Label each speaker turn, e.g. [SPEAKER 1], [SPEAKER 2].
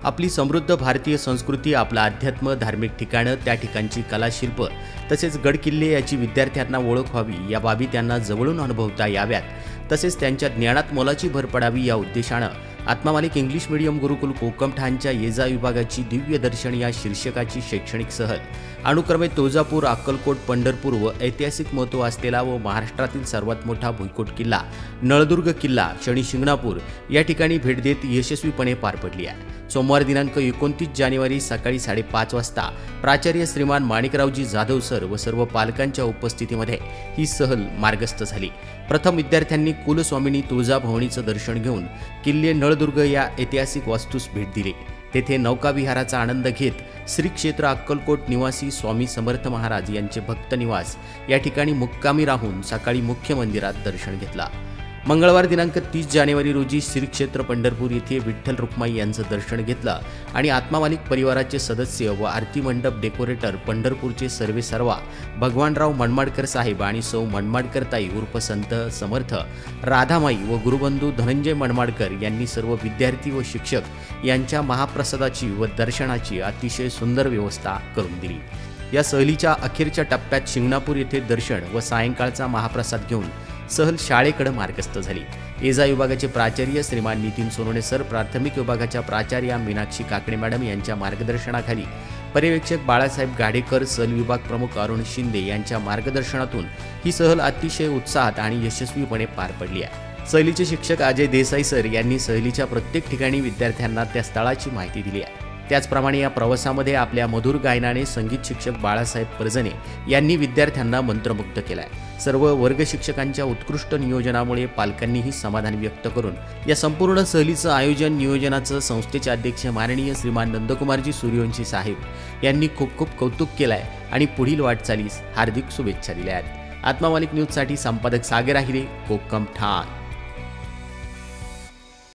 [SPEAKER 1] आपली समृद्ध भारतीय संस्कृती, आपला अध्यात्म, धार्मिक ठिकाणं, त्या ठिकाणची कलाशिल्प तसेच गडकिल्ले याची विद्यार्थ्यांना ओळख व्हावी, या बाबी त्यांना जवळून अनुभवता याव्यात, तसेच त्यांच्या ज्ञानात मोलाची भर पडावी या उद्देशानं आत्मा मालिक इंग्लिश मीडियम गुरुकुल कोकमठाणच्या येजा विभागाची दिव्य दर्शन या शीर्षकाची शैक्षणिक सहल अनुक्रमे तुळजापूर, अक्कलकोट, पंढरपूर व ऐतिहासिक महत्त्व असलेला व महाराष्ट्रातील सर्वात मोठा भुईकोट किल्ला नळदुर्ग किल्ला शनी शिंगणापूर या ठिकाणी भेट देत यशस्वीपणे पार पडली आहे। सोमवार दिनांक 29 जानेवारी सकाळी 5:30 वाजता प्राचार्य श्रीमान माणिकरावजी जाधव सर व सर्व पालकांच्या उपस्थितीमध्ये ही सहल मार्गस्थ झाली। प्रथम विद्यार्थ्यांनी कुलस्वामिनी तुळजाभवानीचं दर्शन घेऊन किल्ले नळदुर्ग या ऐतिहासिक वास्तूस भेट दिली। तेथे नौकाविहाराचा आनंद घेत श्री क्षेत्र अक्कलकोट निवासी स्वामी समर्थ महाराज यांचे भक्त निवास या ठिकाणी मुक्कामी राहून सकाळी मुख्य मंदिरात दर्शन घेतला। मंगळवार दिनांक 30 जानेवारी रोजी श्री क्षेत्र पंढरपूर येथे विठ्ठल रुक्माई यांचं दर्शन घेतलं आणि आत्मा मालिक परिवाराचे सदस्य व आरती मंडप डेकोरेटर पंढरपूरचे सर्वेसर्वा भगवानराव मनमाडकर साहेब आणि सौ मनमाडकर ताई उर्फ संत समर्थ राधामाई व गुरुबंधू धनंजय मनमाडकर यांनी सर्व विद्यार्थी व शिक्षक यांच्या महाप्रसादाची व दर्शनाची अतिशय सुंदर व्यवस्था करून दिली। या सहलीच्या अखेरच्या टप्प्यात शिंगणापूर येथे दर्शन व सायंकाळचा महाप्रसाद घेऊन सहल शाळेकडे मार्गस्थ झाली। येजा विभागाचे प्राचार्य श्रीमान नितीन सोनवणे सर, प्राथमिक विभागाच्या प्राचार्या मीनाक्षी काकडे मॅडम यांच्या मार्गदर्शनाखाली पर्यवेक्षक बाळासाहेब गाडेकर, सहल विभाग प्रमुख अरुण शिंदे यांच्या मार्गदर्शनातून ही सहल अतिशय उत्साहात आणि यशस्वीपणे पार पडली आहे। सहलीचे शिक्षक अजय देसाई सर यांनी सहलीच्या प्रत्येक ठिकाणी विद्यार्थ्यांना त्या स्थळाची माहिती दिली आहे। त्याचप्रमाणे या प्रवासामध्ये आपल्या मधुर गायनाने संगीत शिक्षक बाळासाहेब परजने यांनी विद्यार्थ्यांना मंत्रमुग्ध केलाय। सर्व वर्ग शिक्षकांच्या उत्कृष्ट नियोजनामुळे पालकांनीही समाधान व्यक्त करून या संपूर्ण सहलीचं आयोजन नियोजनाचं संस्थेचे अध्यक्ष माननीय श्रीमान नंदकुमारजी सूर्यवंशी साहेब यांनी खूप खूप कौतुक केलंय आणि पुढील वाटचालीस हार्दिक शुभेच्छा दिल्या आहेत। आत्मा मालिक न्यूजसाठी संपादक सागर आहिरे, कोकमठाण।